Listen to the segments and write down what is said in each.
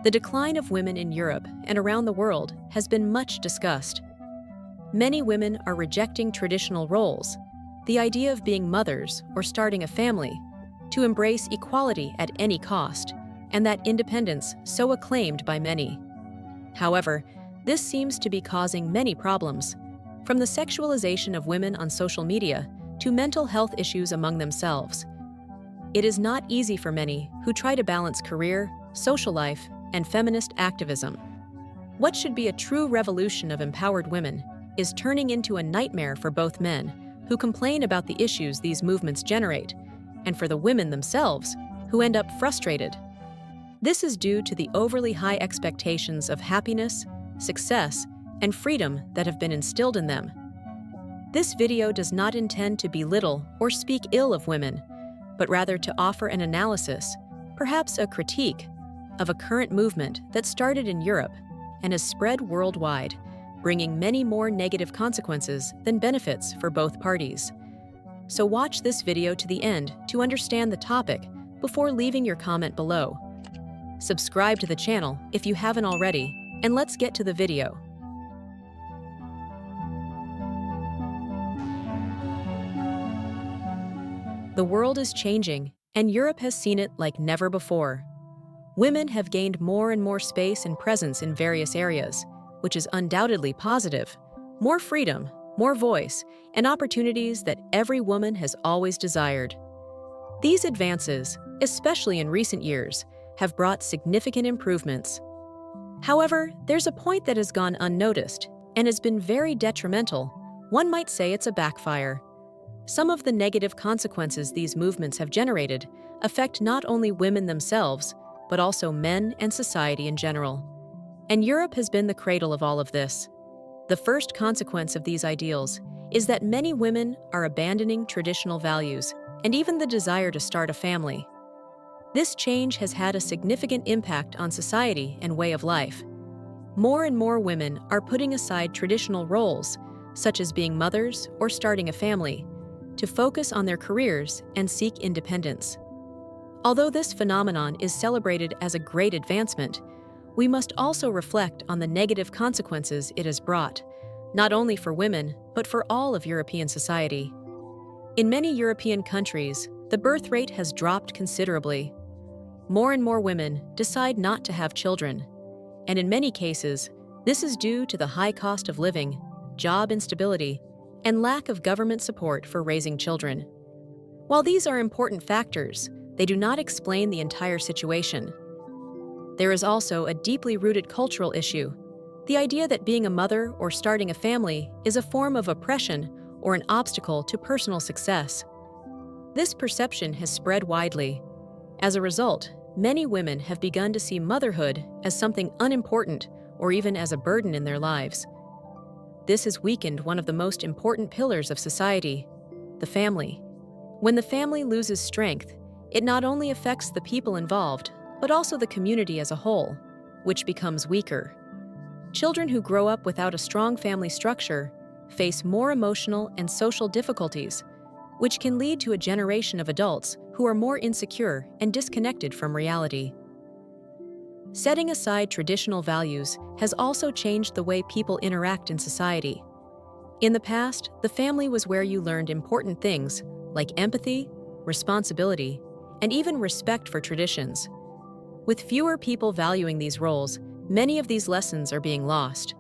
The decline of women in Europe and around the world has been much discussed. Many women are rejecting traditional roles, the idea of being mothers or starting a family, to embrace equality at any cost, and that independence so acclaimed by many. However, this seems to be causing many problems, from the sexualization of women on social media to mental health issues among themselves. It is not easy for many who try to balance career, social life, and feminist activism. What should be a true revolution of empowered women is turning into a nightmare for both men who complain about the issues these movements generate, and for the women themselves who end up frustrated. This is due to the overly high expectations of happiness, success, and freedom that have been instilled in them. This video does not intend to belittle or speak ill of women, but rather to offer an analysis, perhaps a critique, of a current movement that started in Europe and has spread worldwide, bringing many more negative consequences than benefits for both parties. So watch this video to the end to understand the topic before leaving your comment below. Subscribe to the channel if you haven't already, and let's get to the video. The world is changing, and Europe has seen it like never before. Women have gained more and more space and presence in various areas, which is undoubtedly positive. More freedom, more voice, and opportunities that every woman has always desired. These advances, especially in recent years, have brought significant improvements. However, there's a point that has gone unnoticed and has been very detrimental. One might say it's a backfire. Some of the negative consequences these movements have generated affect not only women themselves, but also men and society in general. And Europe has been the cradle of all of this. The first consequence of these ideals is that many women are abandoning traditional values and even the desire to start a family. This change has had a significant impact on society and way of life. More and more women are putting aside traditional roles, such as being mothers or starting a family, to focus on their careers and seek independence. Although this phenomenon is celebrated as a great advancement, we must also reflect on the negative consequences it has brought, not only for women, but for all of European society. In many European countries, the birth rate has dropped considerably. More and more women decide not to have children, and in many cases, this is due to the high cost of living, job instability, and lack of government support for raising children. While these are important factors, they do not explain the entire situation. There is also a deeply rooted cultural issue, the idea that being a mother or starting a family is a form of oppression or an obstacle to personal success. This perception has spread widely. As a result, many women have begun to see motherhood as something unimportant or even as a burden in their lives. This has weakened one of the most important pillars of society, the family. When the family loses strength, it not only affects the people involved, but also the community as a whole, which becomes weaker. Children who grow up without a strong family structure face more emotional and social difficulties, which can lead to a generation of adults who are more insecure and disconnected from reality. Setting aside traditional values has also changed the way people interact in society. In the past, the family was where you learned important things like empathy, responsibility, and even respect for traditions. With fewer people valuing these roles, many of these lessons are being lost.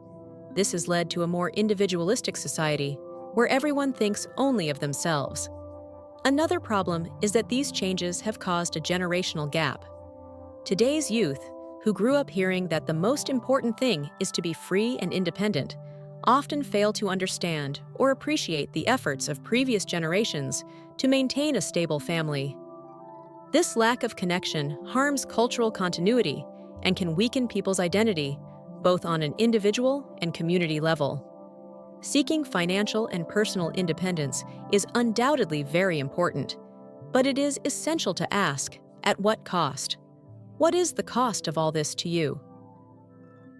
This has led to a more individualistic society, where everyone thinks only of themselves. Another problem is that these changes have caused a generational gap. Today's youth, who grew up hearing that the most important thing is to be free and independent, often fail to understand or appreciate the efforts of previous generations to maintain a stable family. This lack of connection harms cultural continuity and can weaken people's identity, both on an individual and community level. Seeking financial and personal independence is undoubtedly very important, but it is essential to ask, at what cost? What is the cost of all this to you?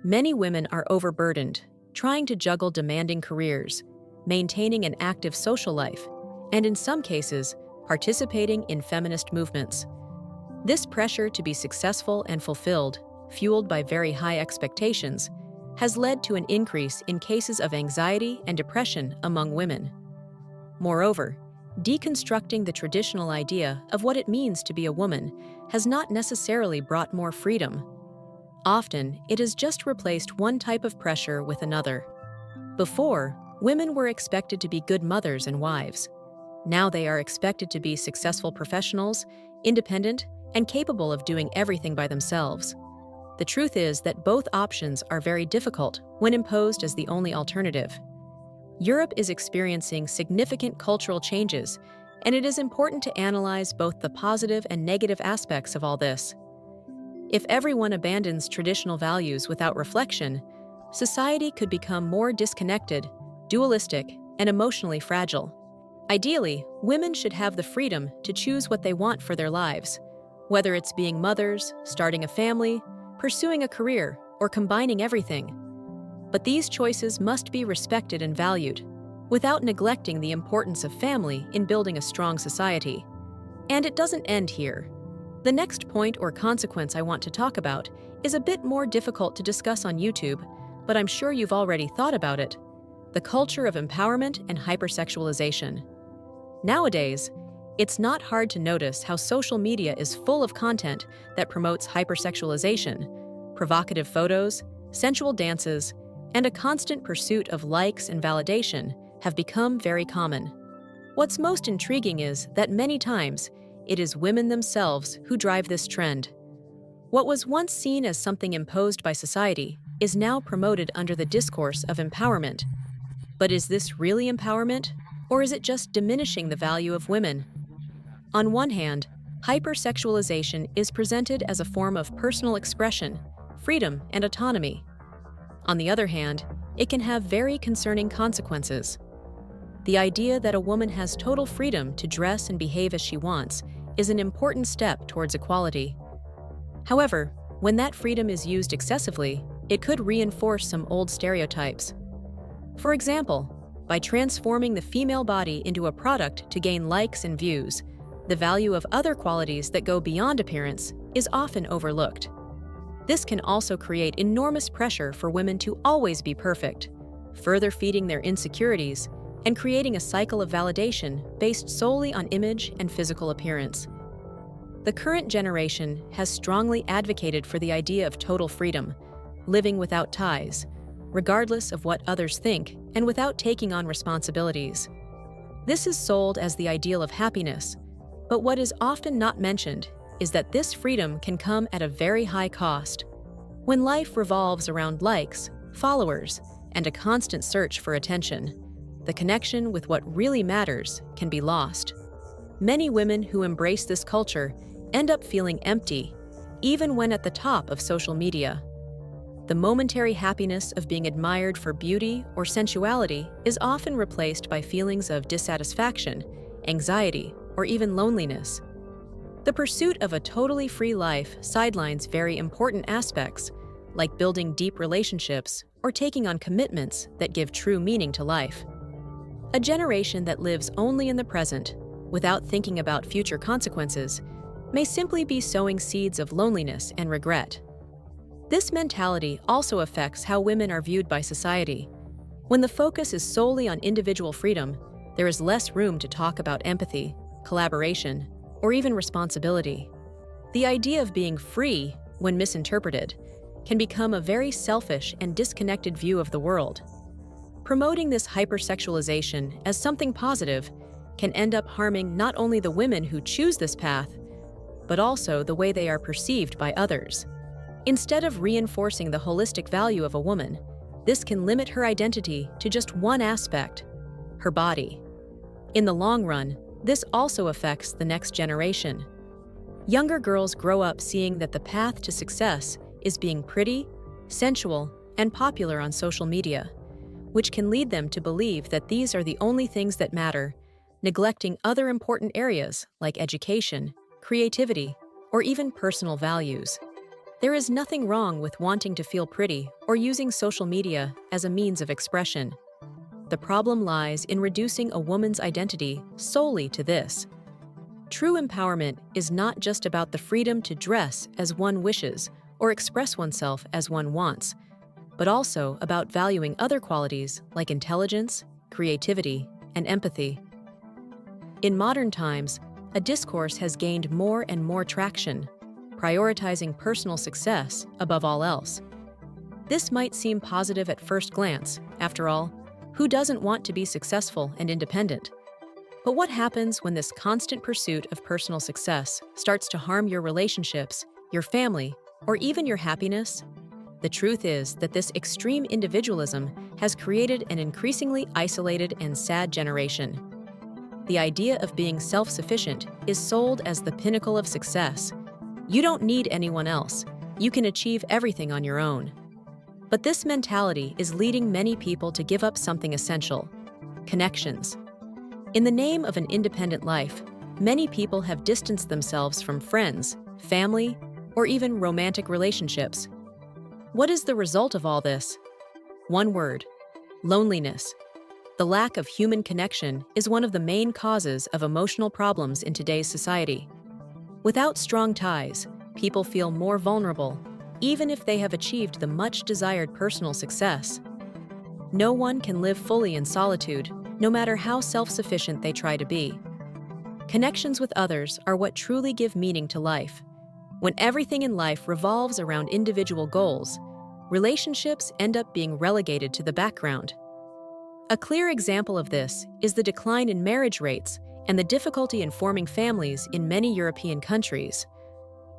Many women are overburdened, trying to juggle demanding careers, maintaining an active social life, and in some cases, participating in feminist movements. This pressure to be successful and fulfilled fueled by very high expectations, has led to an increase in cases of anxiety and depression among women. Moreover, deconstructing the traditional idea of what it means to be a woman has not necessarily brought more freedom. Often, it has just replaced one type of pressure with another. Before, women were expected to be good mothers and wives. Now they are expected to be successful professionals, independent, and capable of doing everything by themselves. The truth is that both options are very difficult when imposed as the only alternative. Europe is experiencing significant cultural changes, and it is important to analyze both the positive and negative aspects of all this. If everyone abandons traditional values without reflection, society could become more disconnected, dualistic, and emotionally fragile. Ideally, women should have the freedom to choose what they want for their lives, whether it's being mothers, starting a family, pursuing a career, or combining everything. But these choices must be respected and valued, without neglecting the importance of family in building a strong society. And it doesn't end here. The next point or consequence I want to talk about is a bit more difficult to discuss on YouTube, but I'm sure you've already thought about it: the culture of empowerment and hypersexualization. Nowadays, it's not hard to notice how social media is full of content that promotes hypersexualization, provocative photos, sensual dances, and a constant pursuit of likes and validation have become very common. What's most intriguing is that many times, it is women themselves who drive this trend. What was once seen as something imposed by society is now promoted under the discourse of empowerment. But is this really empowerment, or is it just diminishing the value of women? On one hand, hypersexualization is presented as a form of personal expression, freedom, and autonomy. On the other hand, it can have very concerning consequences. The idea that a woman has total freedom to dress and behave as she wants is an important step towards equality. However, when that freedom is used excessively, it could reinforce some old stereotypes. For example, by transforming the female body into a product to gain likes and views, the value of other qualities that go beyond appearance is often overlooked. This can also create enormous pressure for women to always be perfect, further feeding their insecurities and creating a cycle of validation based solely on image and physical appearance. The current generation has strongly advocated for the idea of total freedom, living without ties, regardless of what others think and without taking on responsibilities. This is sold as the ideal of happiness, but what is often not mentioned is that this freedom can come at a very high cost. When life revolves around likes, followers, and a constant search for attention, the connection with what really matters can be lost. Many women who embrace this culture end up feeling empty, even when at the top of social media. The momentary happiness of being admired for beauty or sensuality is often replaced by feelings of dissatisfaction, anxiety, or even loneliness. The pursuit of a totally free life sidelines very important aspects, like building deep relationships or taking on commitments that give true meaning to life. A generation that lives only in the present, without thinking about future consequences, may simply be sowing seeds of loneliness and regret. This mentality also affects how women are viewed by society. When the focus is solely on individual freedom, there is less room to talk about empathy, collaboration, or even responsibility. The idea of being free, when misinterpreted, can become a very selfish and disconnected view of the world. Promoting this hypersexualization as something positive can end up harming not only the women who choose this path, but also the way they are perceived by others. Instead of reinforcing the holistic value of a woman, this can limit her identity to just one aspect, her body. In the long run, this also affects the next generation. Younger girls grow up seeing that the path to success is being pretty, sensual, and popular on social media, which can lead them to believe that these are the only things that matter, neglecting other important areas like education, creativity, or even personal values. There is nothing wrong with wanting to feel pretty or using social media as a means of expression. The problem lies in reducing a woman's identity solely to this. True empowerment is not just about the freedom to dress as one wishes or express oneself as one wants, but also about valuing other qualities like intelligence, creativity, and empathy. In modern times, a discourse has gained more and more traction, prioritizing personal success above all else. This might seem positive at first glance. After all, who doesn't want to be successful and independent? But what happens when this constant pursuit of personal success starts to harm your relationships, your family, or even your happiness? The truth is that this extreme individualism has created an increasingly isolated and sad generation. The idea of being self-sufficient is sold as the pinnacle of success. You don't need anyone else. You can achieve everything on your own. But this mentality is leading many people to give up something essential: connections. In the name of an independent life, many people have distanced themselves from friends, family, or even romantic relationships. What is the result of all this? One word: loneliness. The lack of human connection is one of the main causes of emotional problems in today's society. Without strong ties, people feel more vulnerable, even if they have achieved the much-desired personal success. No one can live fully in solitude, no matter how self-sufficient they try to be. Connections with others are what truly give meaning to life. When everything in life revolves around individual goals, relationships end up being relegated to the background. A clear example of this is the decline in marriage rates and the difficulty in forming families in many European countries.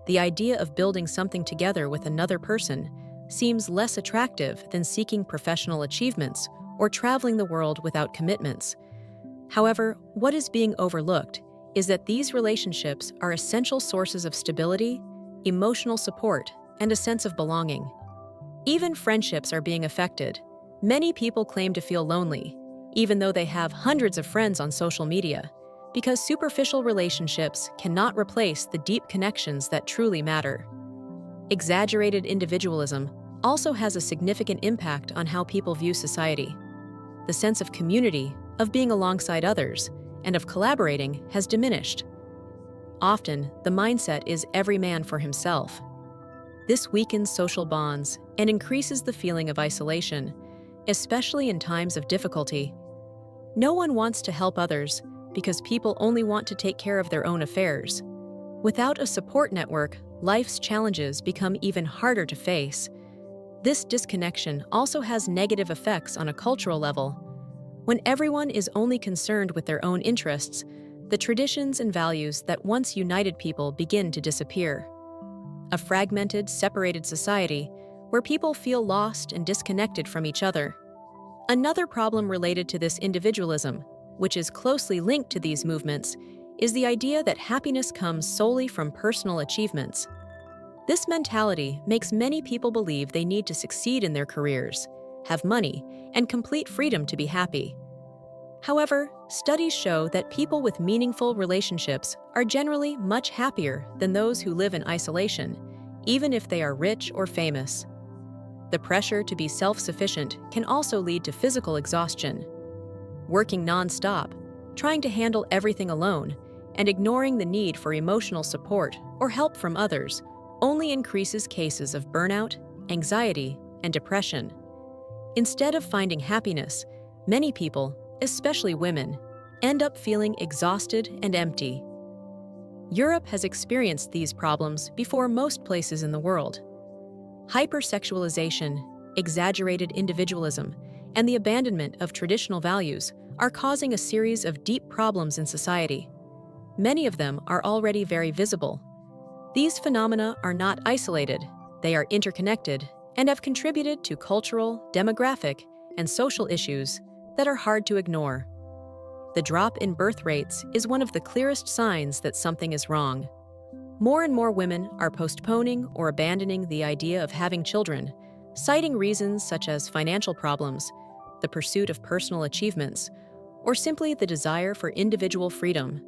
The idea of building something together with another person seems less attractive than seeking professional achievements or traveling the world without commitments. However, what is being overlooked is that these relationships are essential sources of stability, emotional support, and a sense of belonging. Even friendships are being affected. Many people claim to feel lonely, even though they have hundreds of friends on social media, because superficial relationships cannot replace the deep connections that truly matter. Exaggerated individualism also has a significant impact on how people view society. The sense of community, of being alongside others, and of collaborating has diminished. Often, the mindset is every man for himself. This weakens social bonds and increases the feeling of isolation, especially in times of difficulty. No one wants to help others because people only want to take care of their own affairs. Without a support network, life's challenges become even harder to face. This disconnection also has negative effects on a cultural level. When everyone is only concerned with their own interests, the traditions and values that once united people begin to disappear. A fragmented, separated society where people feel lost and disconnected from each other. Another problem related to this individualism, which is closely linked to these movements, is the idea that happiness comes solely from personal achievements. This mentality makes many people believe they need to succeed in their careers, have money, and complete freedom to be happy. However, studies show that people with meaningful relationships are generally much happier than those who live in isolation, even if they are rich or famous. The pressure to be self-sufficient can also lead to physical exhaustion. Working non-stop, trying to handle everything alone, and ignoring the need for emotional support or help from others only increases cases of burnout, anxiety, and depression. Instead of finding happiness, many people, especially women, end up feeling exhausted and empty. Europe has experienced these problems before most places in the world. Hypersexualization, exaggerated individualism, and the abandonment of traditional values are causing a series of deep problems in society. Many of them are already very visible. These phenomena are not isolated, they are interconnected and have contributed to cultural, demographic, and social issues that are hard to ignore. The drop in birth rates is one of the clearest signs that something is wrong. More and more women are postponing or abandoning the idea of having children, citing reasons such as financial problems, the pursuit of personal achievements, or simply the desire for individual freedom.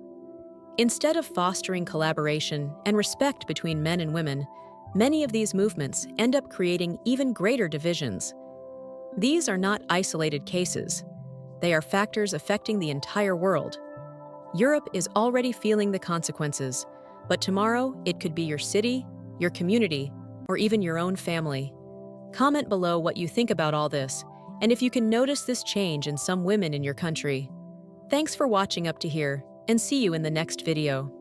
Instead of fostering collaboration and respect between men and women, many of these movements end up creating even greater divisions. These are not isolated cases. They are factors affecting the entire world. Europe is already feeling the consequences, but tomorrow it could be your city, your community, or even your own family. Comment below what you think about all this, and if you can notice this change in some women in your country. Thanks for watching up to here, and see you in the next video.